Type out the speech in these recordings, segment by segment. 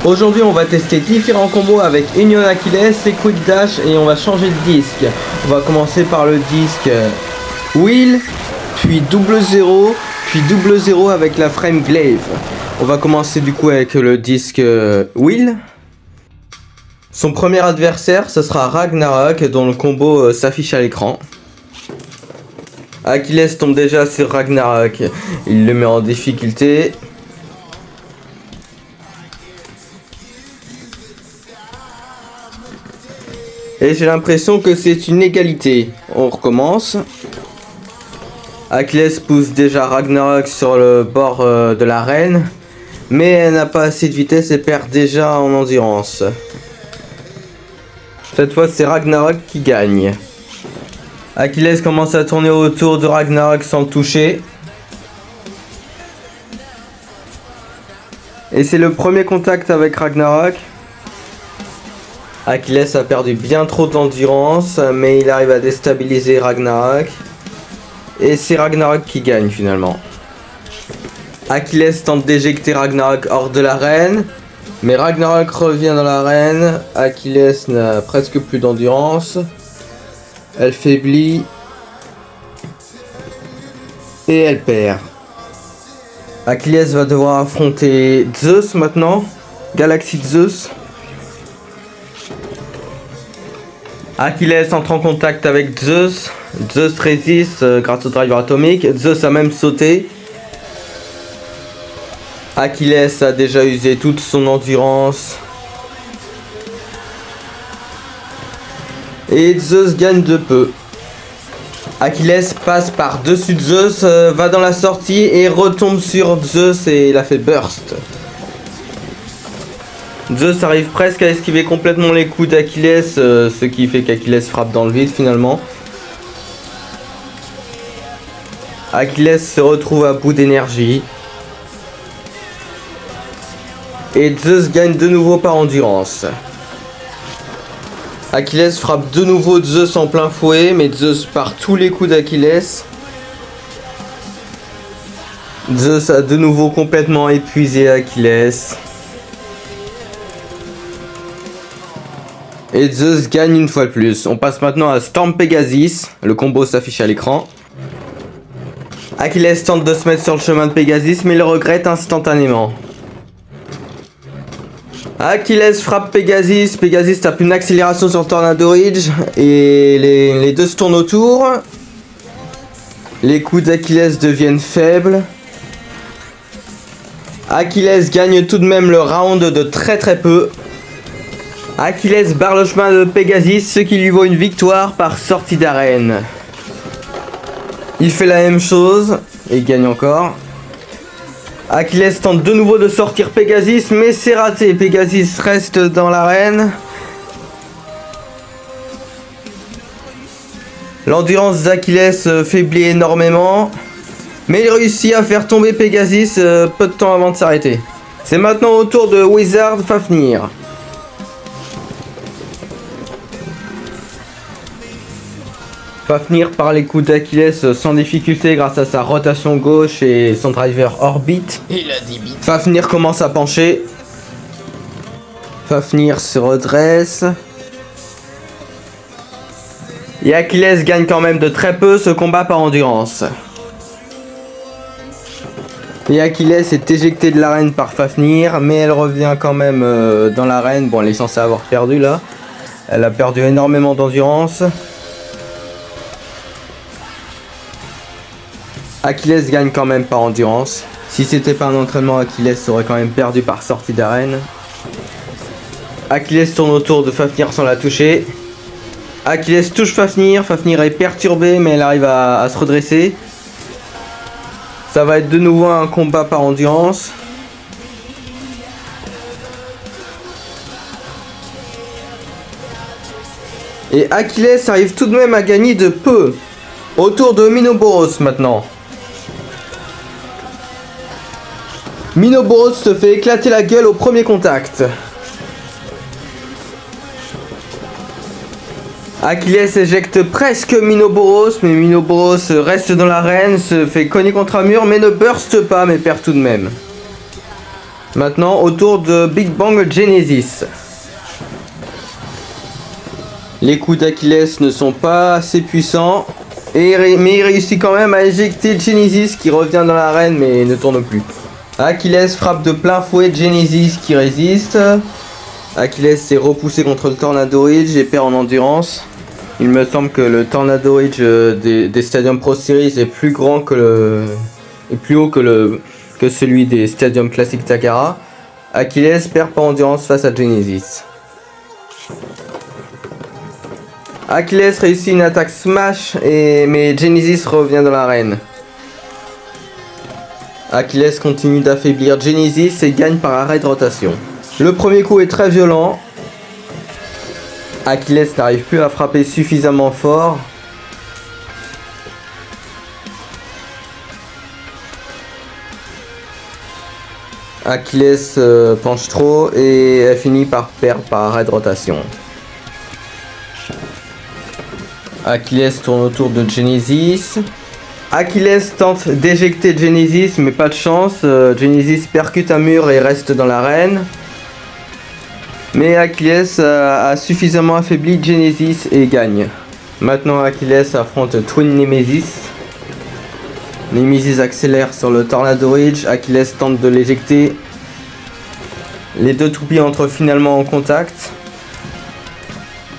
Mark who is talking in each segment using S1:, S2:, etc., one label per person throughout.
S1: Aujourd'hui, on va tester différents combos avec Union Achilles et Quick Dash et on va changer de disque. On va commencer par le disque Wheel, puis double 0, puis double 0 avec la frame Glaive. On va commencer du coup avec le disque Wheel. Son premier adversaire, ce sera Ragnarok, dont le combo s'affiche à l'écran. Achilles tombe déjà sur Ragnarok, il le met en difficulté. Et j'ai l'impression que c'est une égalité. On recommence. Achilles pousse déjà Ragnarok sur le bord de l'arène. Mais elle n'a pas assez de vitesse et perd déjà en endurance. Cette fois c'est Ragnarok qui gagne. Achilles commence à tourner autour de Ragnarok sans le toucher. Et c'est le premier contact avec Ragnarok. Achilles a perdu bien trop d'endurance, mais il arrive à déstabiliser Ragnarok. Et c'est Ragnarok qui gagne finalement. Achilles tente d'éjecter Ragnarok hors de l'arène. Mais Ragnarok revient dans l'arène. Achilles n'a presque plus d'endurance. Elle faiblit. Et elle perd. Achilles va devoir affronter Zeus maintenant. Galaxy Zeus. Achilles entre en contact avec Zeus. Zeus résiste grâce au driver atomique. Zeus a même sauté. Achilles a déjà usé toute son endurance. Et Zeus gagne de peu. Achilles passe par-dessus de Zeus, va dans la sortie et retombe sur Zeus et la fait burst. Zeus arrive presque à esquiver complètement les coups d'Achilles, ce qui fait qu'Achilles frappe dans le vide finalement. Achilles se retrouve à bout d'énergie. Et Zeus gagne de nouveau par endurance. Achilles frappe de nouveau Zeus en plein fouet, mais Zeus part tous les coups d'Achilles. Zeus a de nouveau complètement épuisé Achilles. Et Zeus gagne une fois de plus. On passe maintenant à Storm Pegasus. Le combo s'affiche à l'écran. Achilles tente de se mettre sur le chemin de Pegasus, mais le regrette instantanément. Achilles frappe Pegasus. Pegasus tape une accélération sur Tornado Ridge. Et les deux se tournent autour. Les coups d'Achilles deviennent faibles. Achilles gagne tout de même le round de très peu. Achilles barre le chemin de Pegasus, ce qui lui vaut une victoire par sortie d'arène. Il fait la même chose et gagne encore. Achilles tente de nouveau de sortir Pegasus, mais c'est raté. Pegasus reste dans l'arène. L'endurance d'Achilles faiblit énormément. Mais il réussit à faire tomber Pegasus peu de temps avant de s'arrêter. C'est maintenant au tour de Wizard Fafnir. Fafnir par les coups d'Achilles sans difficulté grâce à sa rotation gauche et son driver Orbit.
S2: Il a 10 bits.
S1: Fafnir commence à pencher. Fafnir se redresse. Et Achilles gagne quand même de très peu ce combat par endurance. Et Achilles est éjecté de l'arène par Fafnir, mais elle revient quand même dans l'arène. Bon, elle est censée avoir perdu là. Elle a perdu énormément d'endurance. Achilles gagne quand même par endurance. Si c'était pas un entraînement, Achilles aurait quand même perdu par sortie d'arène. Achilles tourne autour de Fafnir sans la toucher. Achilles touche Fafnir. Fafnir est perturbé, mais elle arrive à se redresser. Ça va être de nouveau un combat par endurance. Et Achilles arrive tout de même à gagner de peu. Autour de Minoboros maintenant. Minoboros se fait éclater la gueule au premier contact. Achilles éjecte presque Minoboros, mais Minoboros reste dans l'arène, se fait cogner contre un mur, mais ne burst pas, mais perd tout de même. Maintenant, au tour de Big Bang Genesis. Les coups d'Achilles ne sont pas assez puissants. Mais il réussit quand même à éjecter Genesis qui revient dans l'arène mais ne tourne plus. Achilles frappe de plein fouet Genesis qui résiste. Achilles s'est repoussé contre le Tornado Ridge et perd en endurance. Il me semble que le Tornado Ridge des Stadium Pro Series est plus grand que est plus haut que celui des Stadium Classic Takara. Achilles perd par endurance face à Genesis. Achilles réussit une attaque smash mais Genesis revient dans l'arène. Achilles continue d'affaiblir Genesis et gagne par arrêt de rotation. Le premier coup est très violent. Achilles n'arrive plus à frapper suffisamment fort. Achilles penche trop et elle finit par perdre par arrêt de rotation. Achilles tourne autour de Genesis. Achilles tente d'éjecter Genesis mais pas de chance. Genesis percute un mur et reste dans l'arène. Mais Achilles a suffisamment affaibli Genesis et gagne. Maintenant Achilles affronte Twin Nemesis. Nemesis accélère sur le Tornado Ridge. Achilles tente de l'éjecter. Les deux toupies entrent finalement en contact.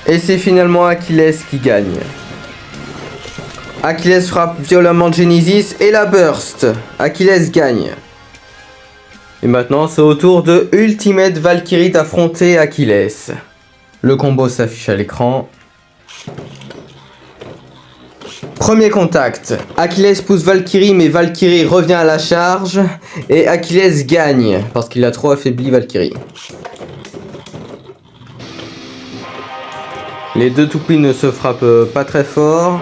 S1: Et c'est finalement Achilles qui gagne. Achilles frappe violemment Genesis et la burst. Achilles gagne. Et maintenant c'est au tour de Ultimate Valkyrie d'affronter Achilles. Le combo s'affiche à l'écran. Premier contact. Achilles pousse Valkyrie mais Valkyrie revient à la charge. Et Achilles gagne parce qu'il a trop affaibli Valkyrie. Les deux toupies ne se frappent pas très fort.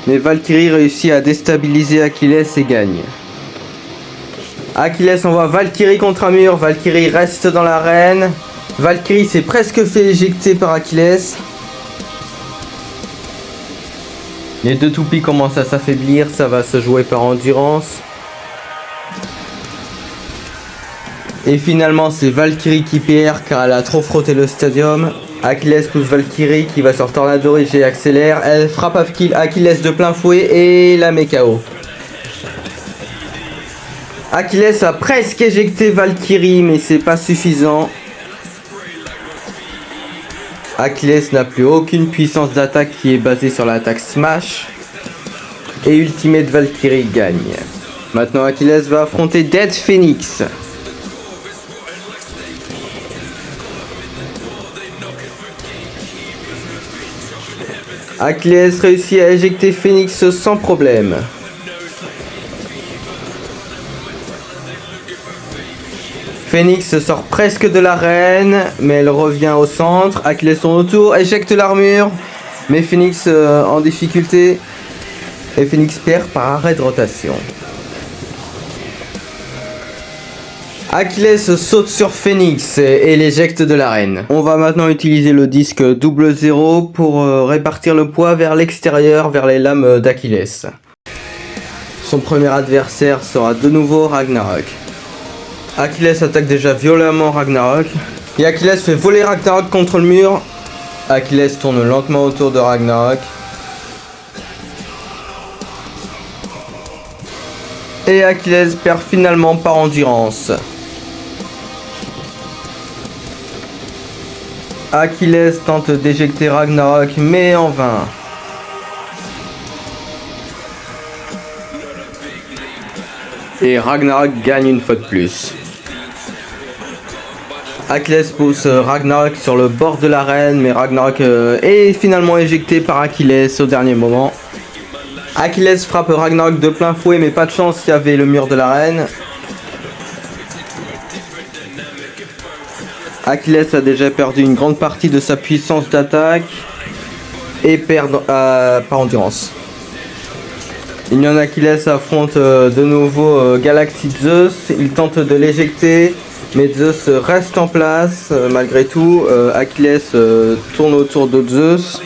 S1: Mais Valkyrie réussit à déstabiliser Achilles et gagne. Achilles envoie Valkyrie contre un mur. Valkyrie reste dans l'arène. Valkyrie s'est presque fait éjecter par Achilles. Les deux toupies commencent à s'affaiblir. Ça va se jouer par endurance. Et finalement c'est Valkyrie qui perd car elle a trop frotté le stadium. Achilles pousse Valkyrie qui va sur Tornado Ridge et accélère. Elle frappe Achilles de plein fouet et la met KO. Achilles a presque éjecté Valkyrie mais c'est pas suffisant. Achilles n'a plus aucune puissance d'attaque qui est basée sur l'attaque Smash. Et Ultimate Valkyrie gagne. Maintenant Achilles va affronter Dead Phoenix. Achilles réussit à éjecter Phoenix sans problème. Phoenix sort presque de l'arène, mais elle revient au centre. Achilles son autour, éjecte l'armure, mais Phoenix en difficulté. Et Phoenix perd par arrêt de rotation. Achilles saute sur Phoenix et l'éjecte de l'arène. On va maintenant utiliser le disque 00 pour répartir le poids vers l'extérieur, vers les lames d'Achilles. Son premier adversaire sera de nouveau Ragnarok. Achilles attaque déjà violemment Ragnarok. Et Achilles fait voler Ragnarok contre le mur. Achilles tourne lentement autour de Ragnarok. Et Achilles perd finalement par endurance. Achilles tente d'éjecter Ragnarok mais en vain. Et Ragnarok gagne une fois de plus. Achilles pousse Ragnarok sur le bord de l'arène mais Ragnarok est finalement éjecté par Achilles au dernier moment. Achilles frappe Ragnarok de plein fouet mais pas de chance, il y avait le mur de l'arène. Achilles a déjà perdu une grande partie de sa puissance d'attaque et perd par endurance. Union Achilles affronte de nouveau Galaxy Zeus. Il tente de l'éjecter mais Zeus reste en place malgré tout. Achilles tourne autour de Zeus.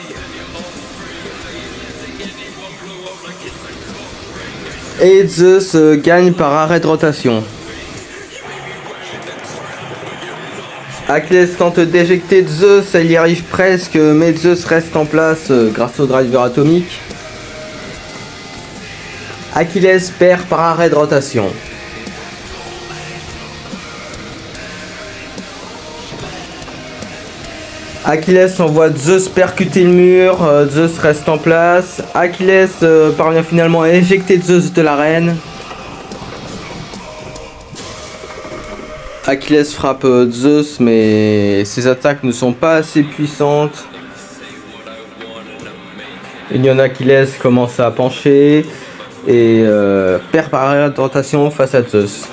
S1: Et Zeus gagne par arrêt de rotation. Achilles tente d'éjecter Zeus, elle y arrive presque, mais Zeus reste en place grâce au driver atomique. Achilles perd par arrêt de rotation. Achilles envoie Zeus percuter le mur, Zeus reste en place. Achilles parvient finalement à éjecter Zeus de l'arène. Achilles frappe Zeus, mais ses attaques ne sont pas assez puissantes. Union Achilles commence à pencher et perd par arrêt de rotation face à Zeus.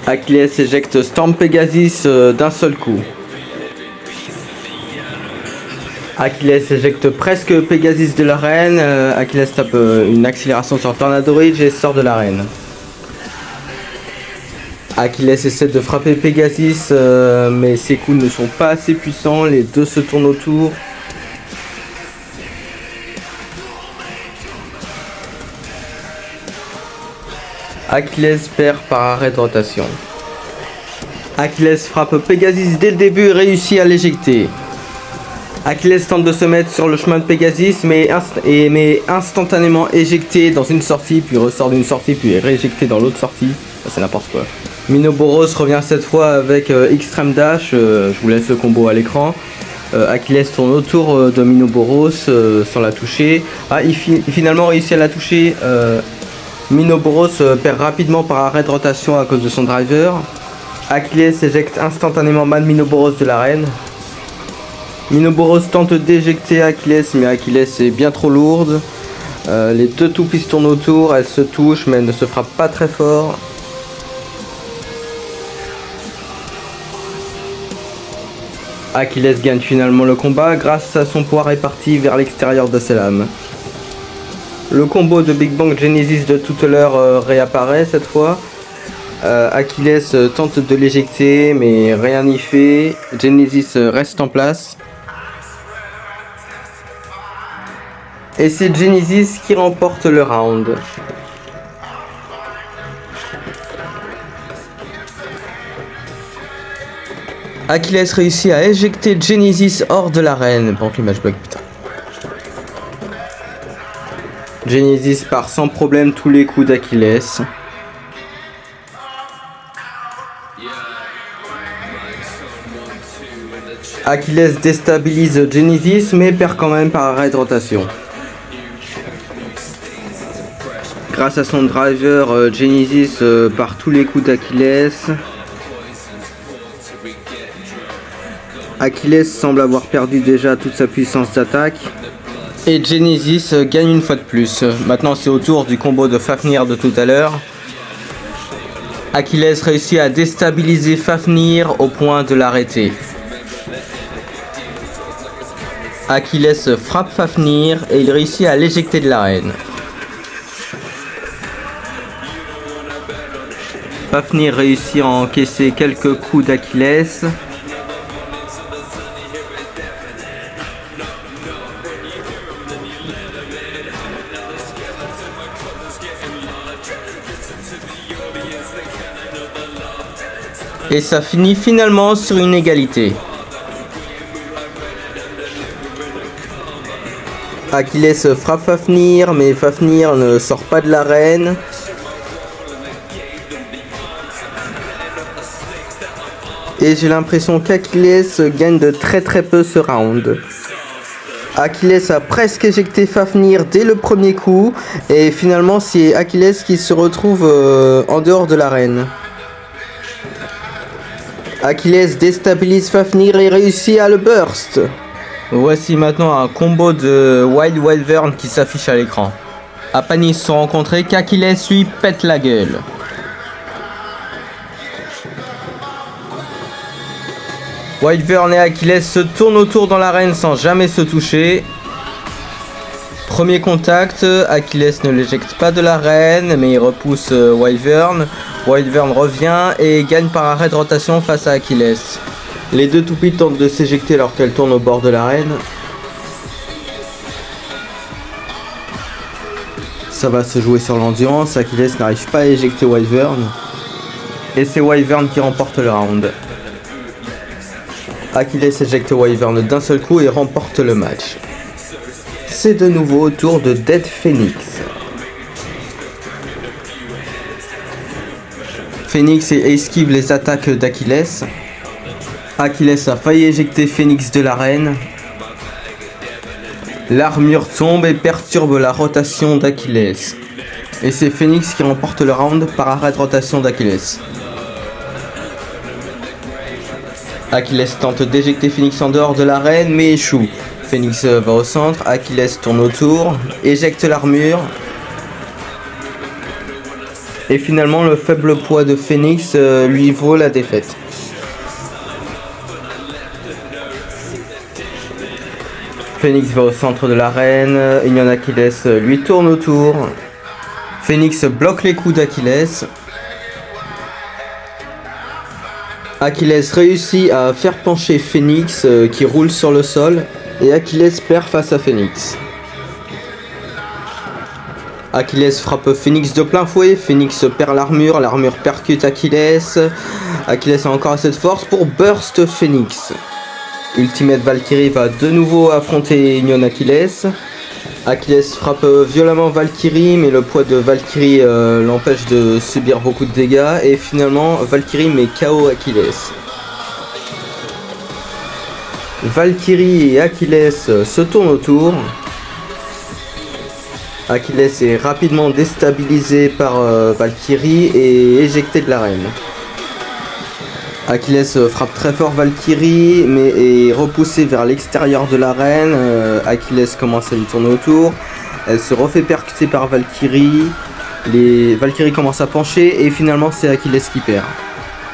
S1: Achilles éjecte Storm Pegasus d'un seul coup. Achilles éjecte presque Pegasus de l'arène. Achilles tape une accélération sur Tornado Ridge et sort de l'arène. Achilles essaie de frapper Pegasus, mais ses coups ne sont pas assez puissants. Les deux se tournent autour. Achilles perd par arrêt de rotation. Achilles frappe Pegasus dès le début et réussit à l'éjecter. Achilles tente de se mettre sur le chemin de Pegasus, mais instantanément éjecté dans une sortie, puis ressort d'une sortie, puis est rééjecté dans l'autre sortie. C'est n'importe quoi. Minoboros revient cette fois avec Extreme Dash. Je vous laisse le combo à l'écran. Achilles tourne autour de Minoboros sans la toucher. Il finalement réussit à la toucher. Minoboros perd rapidement par arrêt de rotation à cause de son driver. Achilles éjecte instantanément Man Minoboros de l'arène. Minoboros tente d'éjecter Achilles, mais Achilles est bien trop lourde. Les deux toupies tournent autour, elles se touchent mais elles ne se frappent pas très fort. Achilles gagne finalement le combat grâce à son poids réparti vers l'extérieur de ses lames. Le combo de Big Bang Genesis de tout à l'heure réapparaît cette fois. Achilles tente de l'éjecter mais rien n'y fait. Genesis reste en place. Et c'est Genesis qui remporte le round. Achilles réussit à éjecter Genesis hors de l'arène. Bon, l'image bug, putain. Genesis part sans problème tous les coups d'Achilles. Achilles déstabilise Genesis mais perd quand même par arrêt de rotation. Grâce à son driver, Genesis part tous les coups d'Achilles. Achilles semble avoir perdu déjà toute sa puissance d'attaque. Et Genesis gagne une fois de plus. Maintenant c'est au tour du combo de Fafnir de tout à l'heure. Achilles réussit à déstabiliser Fafnir au point de l'arrêter. Achilles frappe Fafnir et il réussit à l'éjecter de l'arène. Fafnir réussit à encaisser quelques coups d'Achilles. Et ça finit finalement sur une égalité. Achilles frappe Fafnir, mais Fafnir ne sort pas de l'arène. Et j'ai l'impression qu'Achilles gagne de très peu ce round. Achilles a presque éjecté Fafnir dès le premier coup. Et finalement c'est Achilles qui se retrouve en dehors de l'arène. Achilles déstabilise Fafnir et réussit à le burst. Voici maintenant un combo de Wild Wyvern qui s'affiche à l'écran. À peine ils se sont rencontrés qu'Achilles lui pète la gueule. Wyvern et Achilles se tournent autour dans l'arène sans jamais se toucher. Premier contact, Achilles ne l'éjecte pas de l'arène mais il repousse Wyvern. Wyvern revient et gagne par arrêt de rotation face à Achilles. Les deux toupies tentent de s'éjecter alors qu'elles tournent au bord de l'arène. Ça va se jouer sur l'endurance. Achilles n'arrive pas à éjecter Wyvern. Et c'est Wyvern qui remporte le round. Achilles éjecte Wyvern d'un seul coup et remporte le match. C'est de nouveau au tour de Dead Phoenix. Phoenix esquive les attaques d'Achilles. Achilles a failli éjecter Phoenix de l'arène. L'armure tombe et perturbe la rotation d'Achilles. Et c'est Phoenix qui remporte le round par arrêt de rotation d'Achilles. Achilles tente d'éjecter Phoenix en dehors de l'arène mais échoue. Phoenix va au centre, Achilles tourne autour, éjecte l'armure. Et finalement le faible poids de Phoenix lui vaut la défaite. Phoenix va au centre de l'arène, Union Achilles lui tourne autour. Phoenix bloque les coups d'Achilles. Achilles réussit à faire pencher Phoenix qui roule sur le sol. Et Achilles perd face à Phoenix. Achilles frappe Phoenix de plein fouet. Phoenix perd l'armure percute Achilles. Achilles a encore assez de force pour burst Phoenix. Ultimate Valkyrie va de nouveau affronter Union Achilles. Achilles frappe violemment Valkyrie, mais le poids de Valkyrie l'empêche de subir beaucoup de dégâts. Et finalement, Valkyrie met KO Achilles. Valkyrie et Achilles se tournent autour. Achilles est rapidement déstabilisé par Valkyrie et éjecté de l'arène. Achilles frappe très fort Valkyrie mais est repoussé vers l'extérieur de l'arène. Achilles commence à lui tourner autour. Elle se refait percuter par Valkyrie. Les Valkyries commencent à pencher et finalement c'est Achilles qui perd.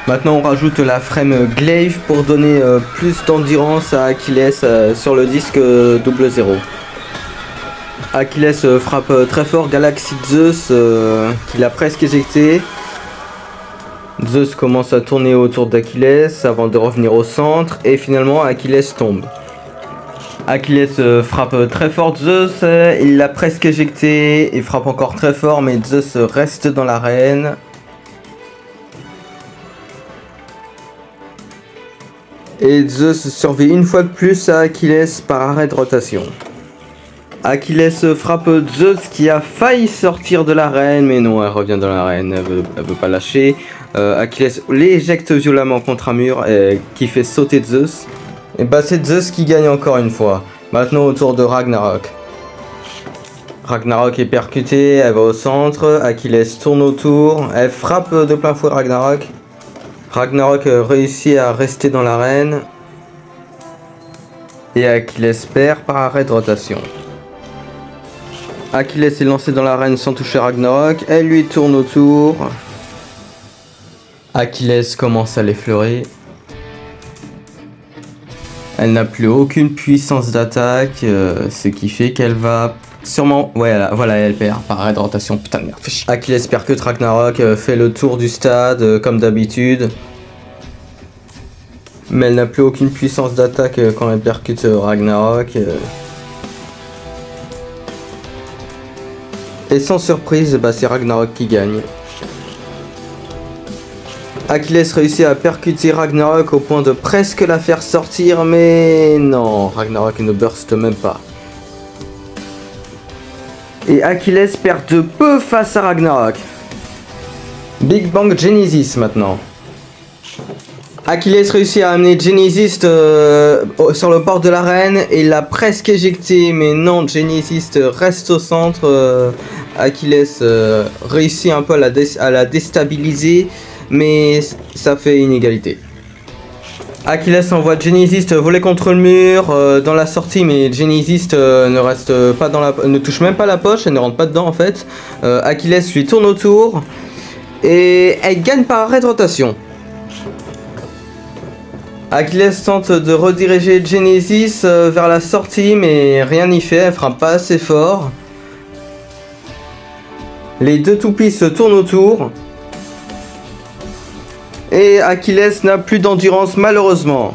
S1: Maintenant on rajoute la frame Glaive pour donner plus d'endurance à Achilles sur le disque 0-0. Achilles frappe très fort Galaxy Zeus qu'il a presque éjecté. Zeus commence à tourner autour d'Achilles avant de revenir au centre et finalement Achilles tombe. Achilles frappe très fort Zeus, il l'a presque éjecté, il frappe encore très fort mais Zeus reste dans l'arène. Et Zeus survit une fois de plus à Achilles par arrêt de rotation. Achilles frappe Zeus qui a failli sortir de l'arène, mais non, elle revient dans l'arène, elle veut pas lâcher. Achilles l'éjecte violemment contre un mur qui fait sauter Zeus. Et bah c'est Zeus qui gagne encore une fois. Maintenant au tour de Ragnarok. Ragnarok est percuté, elle va au centre, Achilles tourne autour, elle frappe de plein fouet Ragnarok. Ragnarok réussit à rester dans l'arène. Et Achilles perd par arrêt de rotation. Achilles est lancé dans l'arène sans toucher Ragnarok, elle lui tourne autour. Achilles commence à l'effleurer. Elle n'a plus aucune puissance d'attaque, ce qui fait qu'elle va sûrement... voilà, elle perd par arrêt de rotation. Putain de merde, fais chier. Achilles percute Ragnarok, fait le tour du stade comme d'habitude. Mais elle n'a plus aucune puissance d'attaque quand elle percute Ragnarok. Et sans surprise, c'est Ragnarok qui gagne. Achilles réussit à percuter Ragnarok au point de presque la faire sortir, mais non, Ragnarok ne burst même pas. Et Achilles perd de peu face à Ragnarok. Big Bang Genesis maintenant. Achilles réussit à amener Genesis sur le bord de l'arène et l'a presque éjecté, mais non, Genesis reste au centre. Achilles réussit un peu à la déstabiliser, mais ça fait une égalité. Achilles envoie Genesis voler contre le mur dans la sortie, mais Genesis ne touche même pas la poche, elle ne rentre pas dedans en fait. Achilles lui tourne autour et elle gagne par arrêt de rotation. Achilles tente de rediriger Genesis vers la sortie, mais rien n'y fait, elle frappe pas assez fort. Les deux toupies se tournent autour. Et Achilles n'a plus d'endurance malheureusement.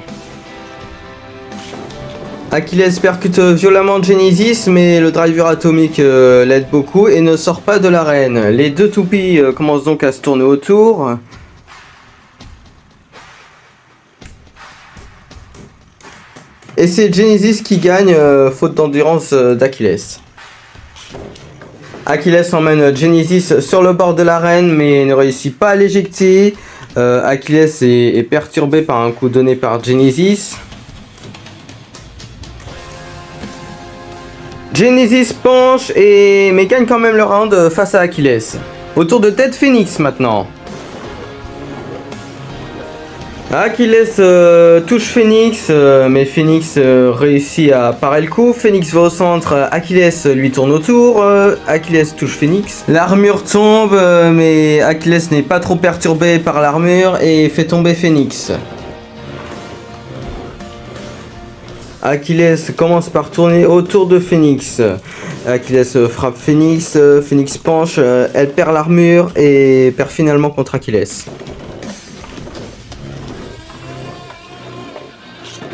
S1: Achilles percute violemment Genesis, mais le driver atomique l'aide beaucoup et ne sort pas de l'arène. Les deux toupies commencent donc à se tourner autour. Et c'est Genesis qui gagne, faute d'endurance d'Achilles. Achilles emmène Genesis sur le bord de l'arène mais ne réussit pas à l'éjecter. Achilles est perturbé par un coup donné par Genesis. Genesis penche mais gagne quand même le round face à Achilles. Autour de Dead Phoenix maintenant. Achilles touche Phoenix, mais Phoenix réussit à parer le coup. Phoenix va au centre, Achilles lui tourne autour, Achilles touche Phoenix. L'armure tombe, mais Achilles n'est pas trop perturbé par l'armure et fait tomber Phoenix. Achilles commence par tourner autour de Phoenix. Achilles frappe Phoenix, Phoenix penche, elle perd l'armure et perd finalement contre Achilles.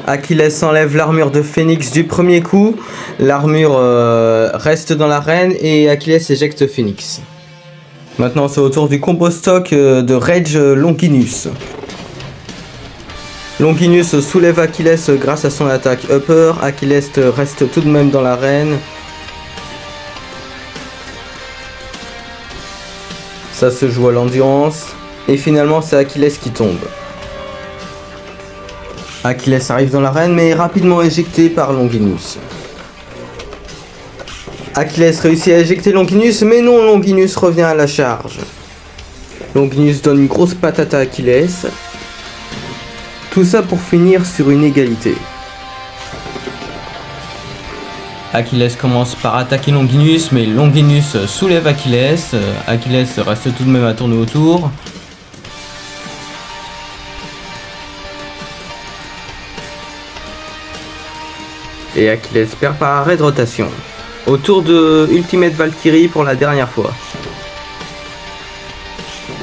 S1: Achilles enlève l'armure de Phoenix du premier coup. L'armure reste dans l'arène et Achilles éjecte Phoenix. Maintenant c'est au tour du combo stock de Rage Longinus. Longinus soulève Achilles grâce à son attaque upper. Achilles reste tout de même dans l'arène. Ça se joue à l'endurance. Et finalement c'est Achilles qui tombe. Achilles arrive dans l'arène mais est rapidement éjecté par Longinus. Achilles réussit à éjecter Longinus mais non, Longinus revient à la charge. Longinus donne une grosse patate à Achilles. Tout ça pour finir sur une égalité. Achilles commence par attaquer Longinus mais Longinus soulève Achilles. Achilles reste tout de même à tourner autour. Et Achilles perd par arrêt de rotation. Au tour de Ultimate Valkyrie pour la dernière fois.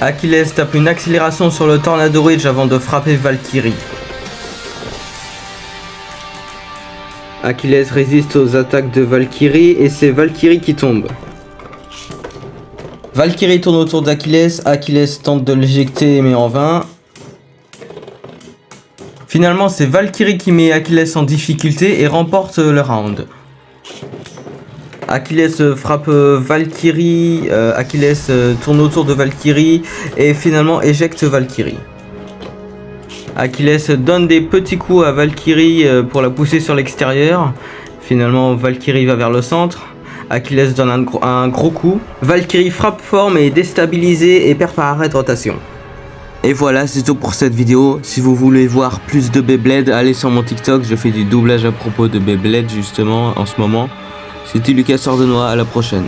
S1: Achilles tape une accélération sur le Tornado Ridge avant de frapper Valkyrie. Achilles résiste aux attaques de Valkyrie et c'est Valkyrie qui tombe. Valkyrie tourne autour d'Achilles, Achilles tente de l'éjecter mais en vain. Finalement c'est Valkyrie qui met Achilles en difficulté et remporte le round. Achilles frappe Valkyrie, Achilles tourne autour de Valkyrie et finalement éjecte Valkyrie. Achilles donne des petits coups à Valkyrie pour la pousser sur l'extérieur. Finalement Valkyrie va vers le centre. Achilles donne un gros coup. Valkyrie frappe fort mais est déstabilisée et perd par arrêt de rotation. Et voilà, c'est tout pour cette vidéo. Si vous voulez voir plus de Beyblade, allez sur mon TikTok. Je fais du doublage à propos de Beyblade justement en ce moment. C'était Lucas Ordenois, à la prochaine.